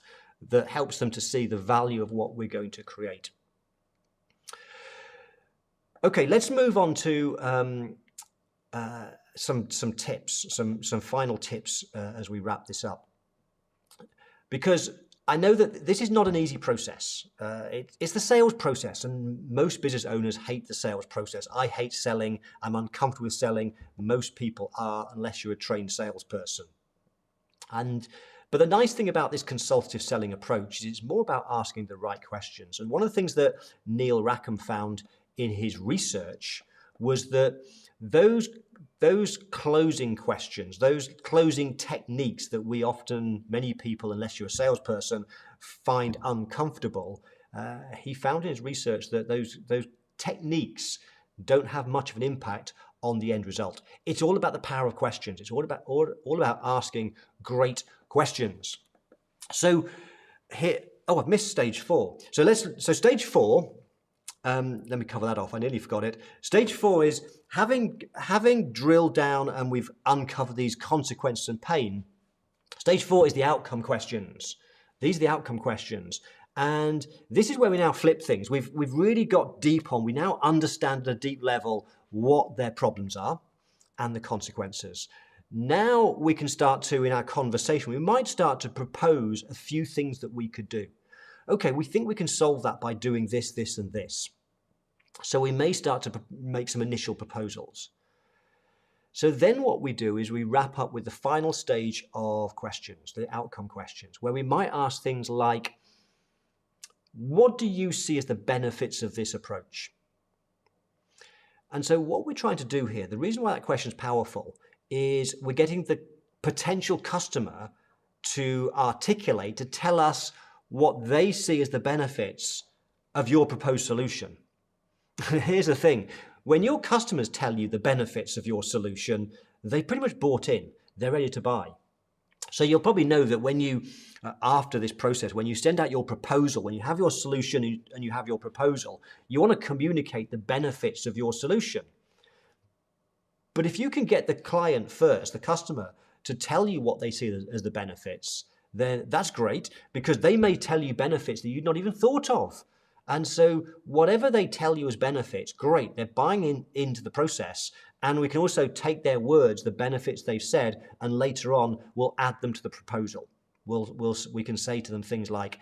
helps them to see the value of what we're going to create. Okay, let's move on to some tips, some final tips as we wrap this up. Because I know that this is not an easy process. It's the sales process, and most business owners hate the sales process. I hate selling. I'm uncomfortable with selling. Most people are, unless you're a trained salesperson. But the nice thing about this consultative selling approach is it's more about asking the right questions. And one of the things that Neil Rackham found in his research was that those closing questions, those closing techniques that many people, unless you're a salesperson, find uncomfortable, he found in his research that those techniques don't have much of an impact on the end result. It's all about the power of questions. It's all about asking great questions. So here, I've missed stage 4. So stage 4. Let me cover that off. I nearly forgot it. Stage 4 is having drilled down and we've uncovered these consequences and pain. Stage 4 is the outcome questions. These are the outcome questions. And this is where we now flip things. We've really got deep on. We now understand at a deep level what their problems are and the consequences. Now we can start to, in our conversation, we might start to propose a few things that we could do. Okay, we think we can solve that by doing this, this, and this. So we may start to make some initial proposals. So then what we do is we wrap up with the final stage of questions, the outcome questions, where we might ask things like, what do you see as the benefits of this approach? And so what we're trying to do here, the reason why that question is powerful is we're getting the potential customer to articulate, to tell us what they see as the benefits of your proposed solution. Here's the thing. When your customers tell you the benefits of your solution, they pretty much bought in. They're ready to buy. So you'll probably know that when you, after this process, when you send out your proposal, when you have your solution and you have your proposal, you want to communicate the benefits of your solution. But if you can get the client first, the customer, to tell you what they see as the benefits, then that's great, because they may tell you benefits that you'd not even thought of. And so whatever they tell you as benefits, great, they're buying into the process. And we can also take their words, the benefits they've said, and later on we'll add them to the proposal. We can say to them things like,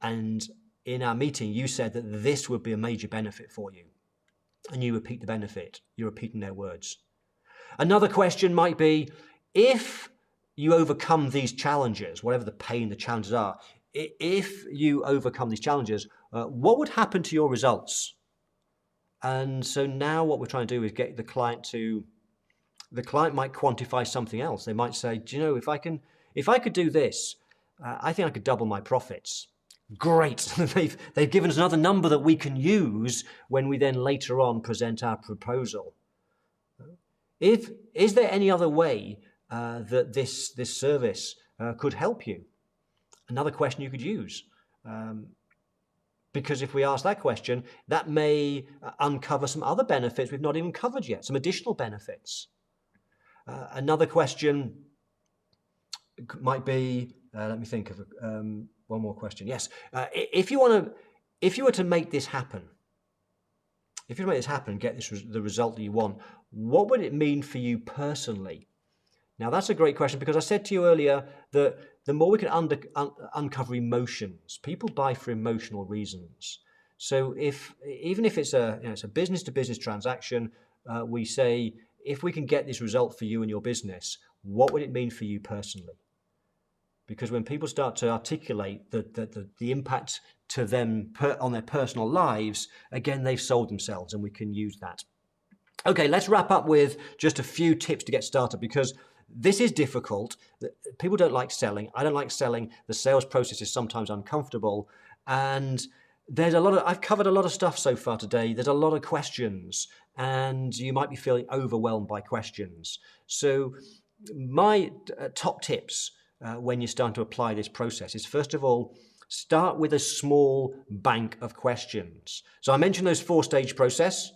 and in our meeting you said that this would be a major benefit for you. And you repeat the benefit, you're repeating their words. Another question might be, if you overcome these challenges, whatever the pain, the challenges are, if you overcome these challenges, what would happen to your results? And so now what we're trying to do is get the client might quantify something else. They might say, do you know, if I could do this, I think I could double my profits. Great. They've given us another number that we can use when we then later on present our proposal. Is there any other way that this service could help you? Another question you could use. Because if we ask that question, that may uncover some other benefits we've not even covered yet, some additional benefits. Another question might be, let me think of one more question. Yes, if you were to make this happen, get the result that you want, what would it mean for you personally? Now, that's a great question, because I said to you earlier that the more we can uncover emotions, people buy for emotional reasons. So even if it's a business-to-business transaction, we say, if we can get this result for you and your business, what would it mean for you personally? Because when people start to articulate the impact to them on their personal lives, again, they've sold themselves, and we can use that. Okay, let's wrap up with just a few tips to get started, because this is difficult. People don't like selling. I don't like selling. The sales process is sometimes uncomfortable. And I've covered a lot of stuff so far today. There's a lot of questions, and you might be feeling overwhelmed by questions. So my top tips when you're starting to apply this process is, first of all, start with a small bank of questions. So I mentioned those 4-stage process,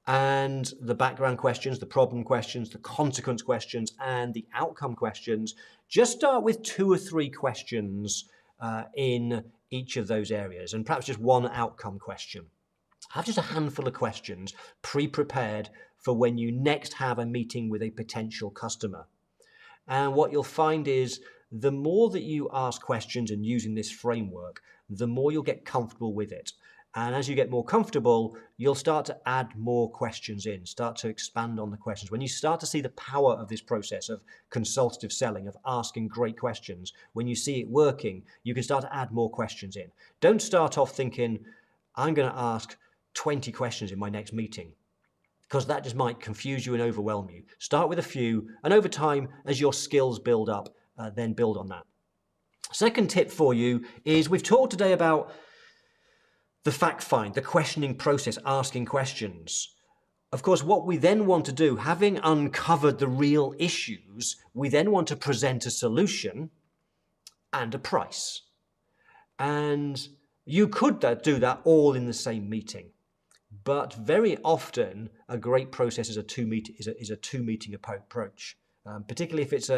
and the background questions, the problem questions, the consequence questions, and the outcome questions. Just start with 2 or 3 questions in each of those areas, and perhaps just one outcome question. Have just a handful of questions pre-prepared for when you next have a meeting with a potential customer. And what you'll find is, the more that you ask questions and using this framework, the more you'll get comfortable with it. And as you get more comfortable, you'll start to add more questions in, start to expand on the questions. When you start to see the power of this process of consultative selling, of asking great questions, when you see it working, you can start to add more questions in. Don't start off thinking, I'm going to ask 20 questions in my next meeting, because that just might confuse you and overwhelm you. Start with a few, and over time, as your skills build up, then build on that. Second tip for you is, we've talked today about the fact find, the questioning process, asking questions. Of course, what we then want to do, having uncovered the real issues, we then want to present a solution and a price. And you could do that all in the same meeting. But very often, a great process is a two-meeting approach. Particularly if it's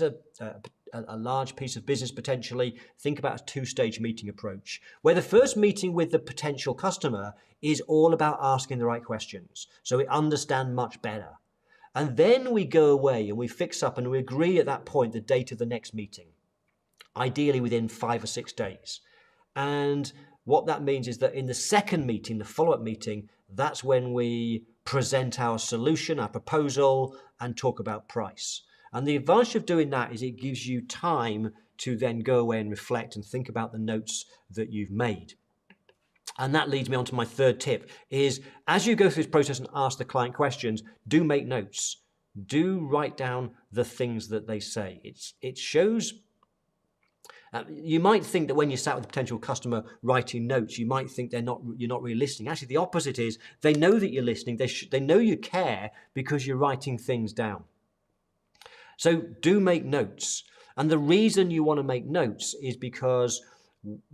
a large piece of business, potentially, think about a 2-stage meeting approach, where the first meeting with the potential customer is all about asking the right questions, so we understand much better. And then we go away and we fix up and we agree at that point the date of the next meeting, ideally within 5 or 6 days. And what that means is that in the second meeting, the follow-up meeting, that's when we present our solution, our proposal, and talk about price. And the advantage of doing that is it gives you time to then go away and reflect and think about the notes that you've made. And that leads me on to my third tip, is as you go through this process and ask the client questions, do make notes. Do write down the things that they say. It shows... you might think that when you sat with a potential customer writing notes, you might think you're not really listening. Actually, the opposite is, they know that you're listening. They know you care because you're writing things down. So do make notes. And the reason you want to make notes is because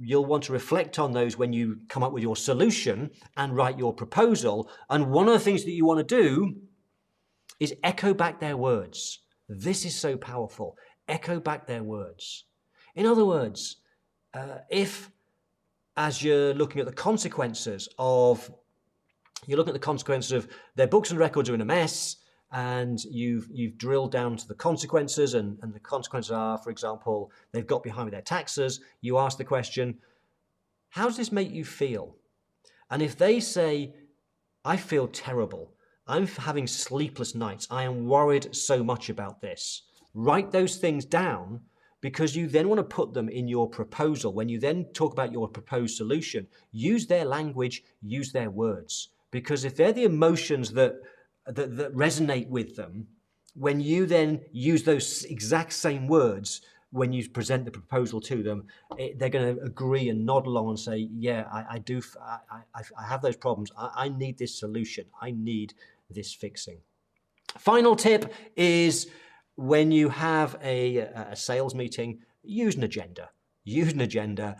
you'll want to reflect on those when you come up with your solution and write your proposal. And one of the things that you want to do is echo back their words. This is so powerful. Echo back their words. In other words, if as you're looking at the consequences of their books and records are in a mess, and you've drilled down to the consequences, and the consequences are, for example, they've got behind with their taxes, you ask the question, how does this make you feel? And if they say, I feel terrible, I'm having sleepless nights, I am worried so much about this, write those things down, because you then want to put them in your proposal. When you then talk about your proposed solution, use their language, use their words. Because if they're the emotions that resonate with them, when you then use those exact same words, when you present the proposal to them, they're going to agree and nod along and say, yeah, I have those problems. I need this solution. I need this fixing. Final tip is, when you have a sales meeting, use an agenda. Use an agenda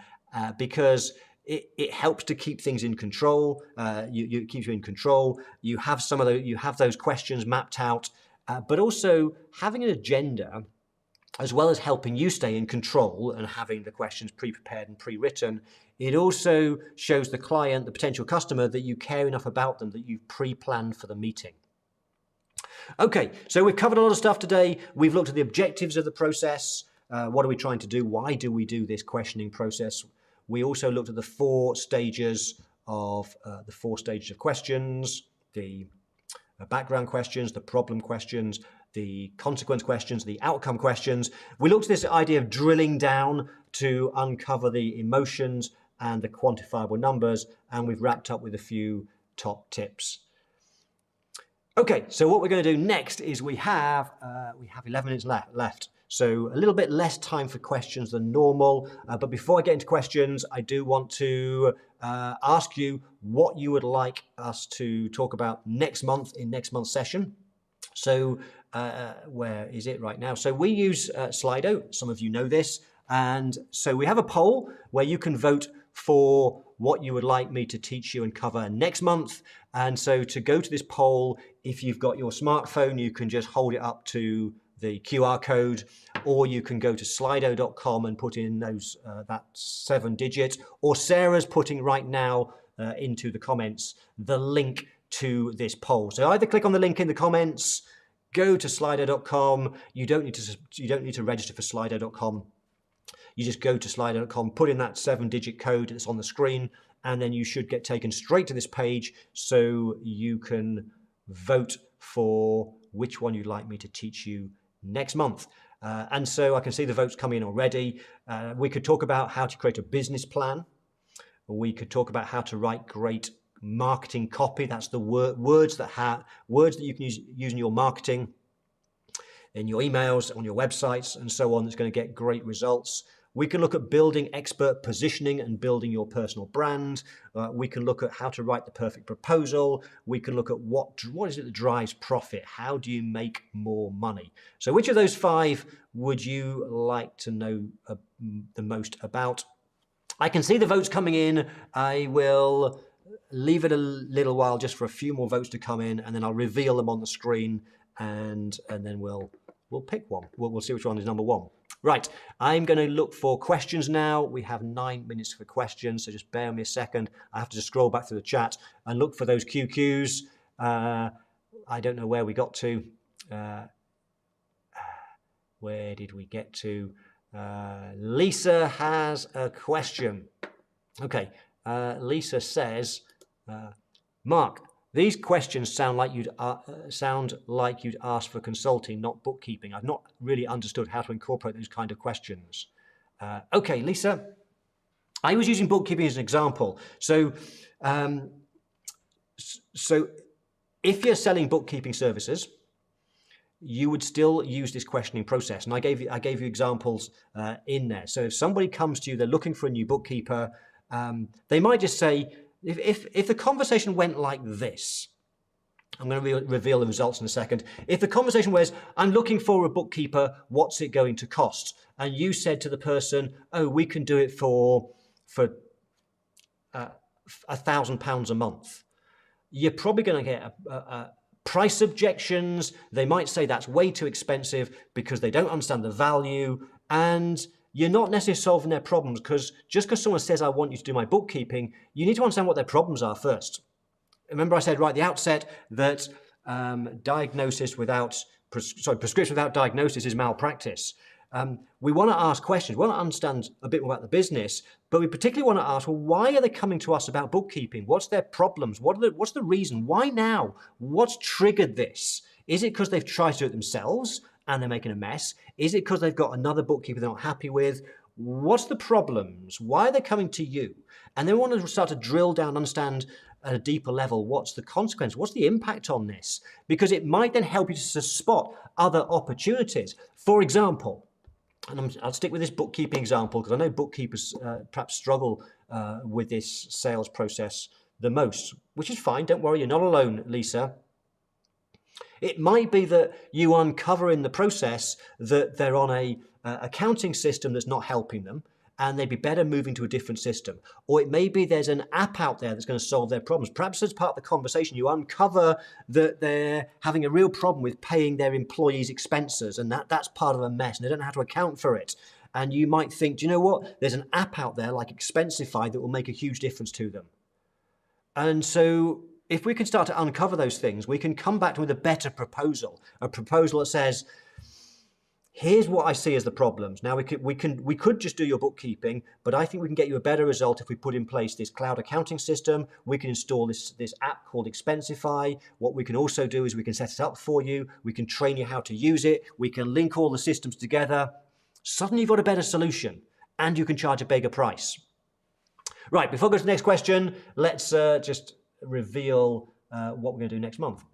because it helps to keep things in control. It keeps you in control. You have those questions mapped out, but also having an agenda, as well as helping you stay in control and having the questions pre-prepared and pre-written, it also shows the client, the potential customer, that you care enough about them that you've pre-planned for the meeting. Okay, so we've covered a lot of stuff today. We've looked at the objectives of the process. What are we trying to do? Why do we do this questioning process? We also looked at the four stages of questions, the background questions, the problem questions, the consequence questions, the outcome questions. We looked at this idea of drilling down to uncover the emotions and the quantifiable numbers, and we've wrapped up with a few top tips. Okay, so what we're going to do next is we have 11 minutes left. So a little bit less time for questions than normal. But before I get into questions, I do want to ask you what you would like us to talk about next month in next month's session. So where is it right now? So we use Slido. Some of you know this. And so we have a poll where you can vote for what you would like me to teach you and cover next month. And so to go to this poll, if you've got your smartphone, you can just hold it up to the QR code, or you can go to slido.com and put in that 7 digits, or Sarah's putting right now into the comments the link to this poll. So either click on the link in the comments, go to slido.com. You don't need to register for slido.com. You just go to slido.com, put in that 7-digit code that's on the screen, and then you should get taken straight to this page so you can vote for which one you'd like me to teach you next month. And so I can see the votes come in already. We could talk about how to create a business plan. We could talk about how to write great marketing copy. That's the words that you can use in your marketing, in your emails, on your websites, and so on. That's going to get great results. We can look at building expert positioning and building your personal brand. We can look at how to write the perfect proposal. We can look at what is it that drives profit? How do you make more money? So which of those 5 would you like to know the most about? I can see the votes coming in. I will leave it a little while just for a few more votes to come in, and then I'll reveal them on the screen, and then we'll pick one. We'll see which one is number 1. Right, I'm going to look for questions now. We have 9 minutes for questions, so just bear with me a second. I have to just scroll back through the chat and look for those QQs. I don't know where we got to. Where did we get to? Lisa has a question. Okay, Lisa says, Mark, these questions sound like you'd ask for consulting, not bookkeeping. I've not really understood how to incorporate those kind of questions. Okay, Lisa, I was using bookkeeping as an example. So if you're selling bookkeeping services, you would still use this questioning process. And I gave you examples in there. So if somebody comes to you, they're looking for a new bookkeeper, they might just say, if the conversation went like this, I'm going to reveal the results in a second. If the conversation was, I'm looking for a bookkeeper, what's it going to cost? And you said to the person, oh, we can do it for £1,000 a month. You're probably going to get price objections. They might say that's way too expensive because they don't understand the value, and you're not necessarily solving their problems, because just because someone says, I want you to do my bookkeeping, you need to understand what their problems are first. Remember I said right at the outset that prescription without diagnosis is malpractice. We want to ask questions. We want to understand a bit more about the business, but we particularly want to ask, well, why are they coming to us about bookkeeping? What's their problems? What's the reason? Why now? What's triggered this? Is it because they've tried to do it themselves and they're making a mess? Is it because they've got another bookkeeper they're not happy with? What's the problems? Why are they coming to you? And then we want to start to drill down, understand at a deeper level, what's the consequence? What's the impact on this? Because it might then help you to spot other opportunities. For example, and I'll stick with this bookkeeping example because I know bookkeepers perhaps struggle with this sales process the most, which is fine. Don't worry, you're not alone, Lisa. It might be that you uncover in the process that they're on a accounting system that's not helping them, and they'd be better moving to a different system. Or it may be there's an app out there that's going to solve their problems. Perhaps as part of the conversation, you uncover that they're having a real problem with paying their employees' expenses, and that's part of a mess, and they don't know how to account for it. And you might think, do you know what? There's an app out there like Expensify that will make a huge difference to them. And so if we can start to uncover those things, we can come back with a better proposal, a proposal that says, here's what I see as the problems. Now we could just do your bookkeeping, but I think we can get you a better result if we put in place this cloud accounting system. We can install this app called Expensify. What we can also do is we can set it up for you. We can train you how to use it. We can link all the systems together. Suddenly you've got a better solution and you can charge a bigger price. Right, before I go to the next question, let's just reveal what we're going to do next month.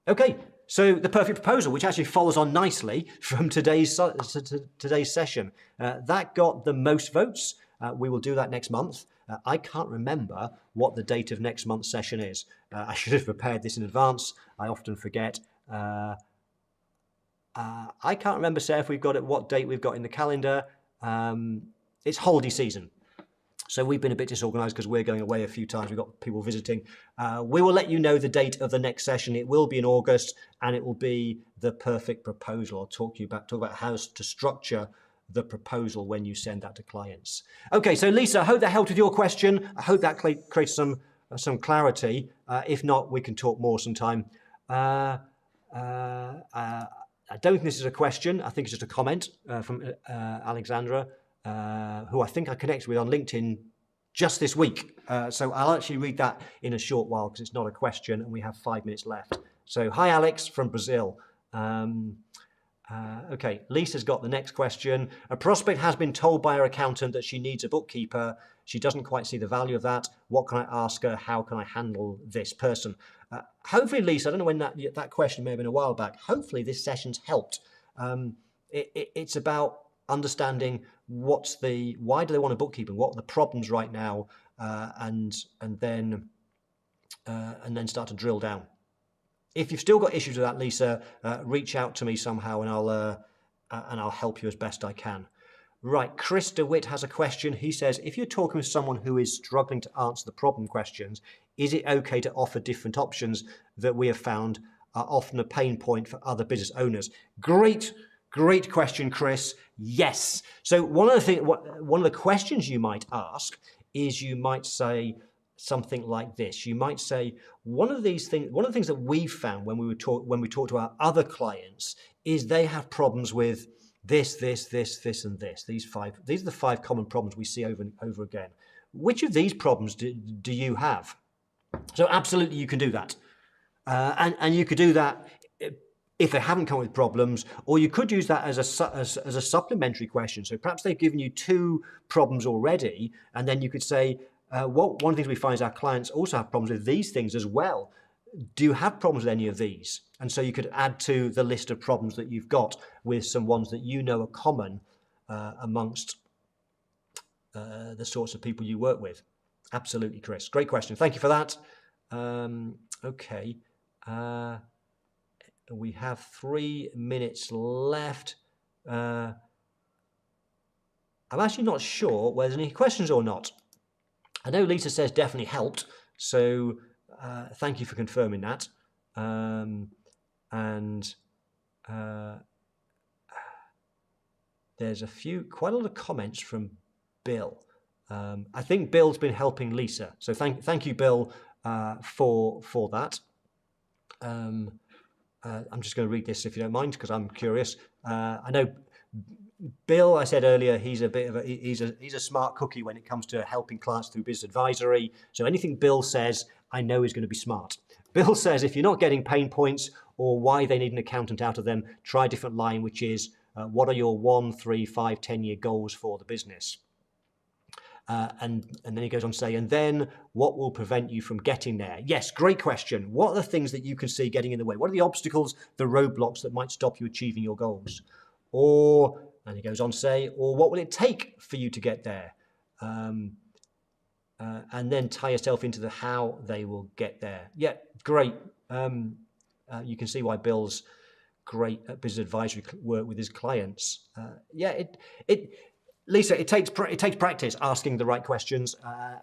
Okay. So the perfect proposal, which actually follows on nicely from today's session, that got the most votes. We will do that next month. I can't remember what the date of next month's session is. I should have prepared this in advance. I often forget. I can't remember, Sarah, if we've got it, what date we've got in the calendar. It's holiday season. So we've been a bit disorganized because we're going away a few times. We've got people visiting. We will let you know the date of the next session. It will be in August and it will be the perfect proposal. I'll talk about how to structure the proposal when you send that to clients. Okay, so Lisa, I hope that helped with your question. I hope that creates some clarity. If not, we can talk more sometime. I don't think this is a question. I think it's just a comment from Alexandra. Who I think I connected with on LinkedIn just this week. So I'll actually read that in a short while because it's not a question and we have 5 minutes left. So hi Alex from Brazil. Okay, Lisa's got the next question. A prospect has been told by her accountant that she needs a bookkeeper. She doesn't quite see the value of that. What can I ask her? How can I handle this person? Hopefully, Lisa, I don't know when that question may have been a while back. Hopefully this session's helped. It's about understanding why do they want a bookkeeper, what are the problems right now, and then start to drill down. If you've still got issues with that, Lisa, reach out to me somehow and I'll help you as best I can. Right, Chris DeWitt has a question. He says, if you're talking with someone who is struggling to answer the problem questions, is it okay to offer different options that we have found are often a pain point for other business owners? Great question, Chris. Yes. So one of the questions you might ask is you might say something like this. You might say one of the things that we've found when we talk to our other clients is they have problems with this, and this. These are the 5 common problems we see over and over again. Which of these problems do you have? So absolutely, you can do that, and you could do that if they haven't come up with problems, or you could use that as a supplementary question. So perhaps they've given you 2 problems already, and then you could say, one of the things we find is our clients also have problems with these things as well. Do you have problems with any of these? And so you could add to the list of problems that you've got with some ones that you know are common amongst the sorts of people you work with. Absolutely, Chris. Great question. Thank you for that. Okay. We have 3 minutes left. I'm actually not sure whether there's any questions or not. I know Lisa says definitely helped, so thank you for confirming that. There's quite a lot of comments from Bill. I think Bill's been helping Lisa, so thank you, Bill, for that. I'm just going to read this if you don't mind, because I'm curious. I know Bill, I said earlier, he's a smart cookie when it comes to helping clients through business advisory. So anything Bill says, I know is going to be smart. Bill says if you're not getting pain points or why they need an accountant out of them, try a different line, which is what are your 1, 3, 5, 10-year goals for the business? And then he goes on to say, and then what will prevent you from getting there? Yes, great question. What are the things that you can see getting in the way? What are the obstacles, the roadblocks that might stop you achieving your goals? Or, and he goes on to say, or what will it take for you to get there? And then tie yourself into the how they will get there. Yeah, great. You can see why Bill's great at business advisory work with his clients. Lisa, it takes practice asking the right questions,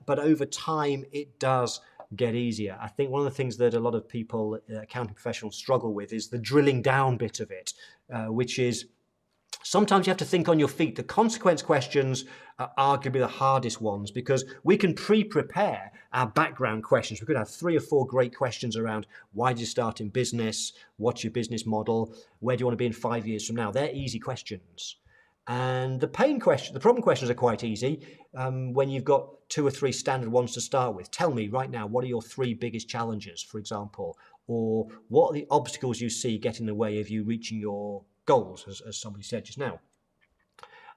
but over time it does get easier. I think one of the things that a lot of people, accounting professionals, struggle with is the drilling down bit of it, which is Sometimes you have to think on your feet. The consequence questions are arguably the hardest ones because we can pre-prepare our background questions. We could have 3 or 4 great questions around why did you start in business? What's your business model? Where do you want to be in 5 years from now? They're easy questions. And the problem questions are quite easy when you've got 2 or 3 standard ones to start with. Tell me right now, what are your 3 biggest challenges, for example? Or what are the obstacles you see get in the way of you reaching your goals, as somebody said just now.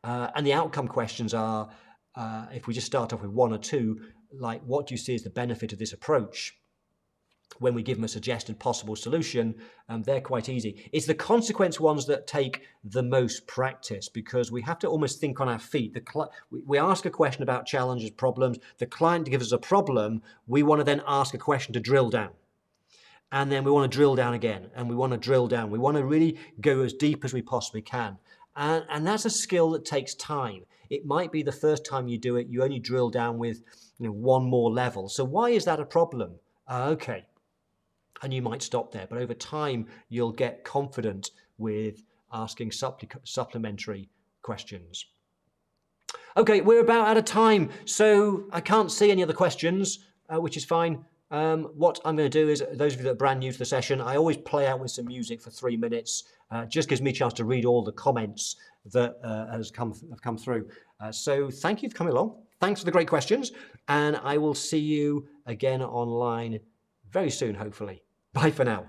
And the outcome questions are, if we just start off with 1 or 2, like what do you see as the benefit of this approach? When we give them a suggested possible solution, they're quite easy. It's the consequence ones that take the most practice because we have to almost think on our feet. We ask a question about challenges, problems. The client gives us a problem. We want to then ask a question to drill down. And then we want to drill down again, and we want to drill down. We want to really go as deep as we possibly can. And that's a skill that takes time. It might be the first time you do it, you only drill down with 1 more level. So why is that a problem? Okay. And you might stop there. But over time, you'll get confident with asking supplementary questions. Okay, we're about out of time. So I can't see any other questions, which is fine. What I'm going to do is, those of you that are brand new to the session, I always play out with some music for 3 minutes. Just gives me a chance to read all the comments that have come through. So thank you for coming along. Thanks for the great questions. And I will see you again online very soon, hopefully. Bye for now.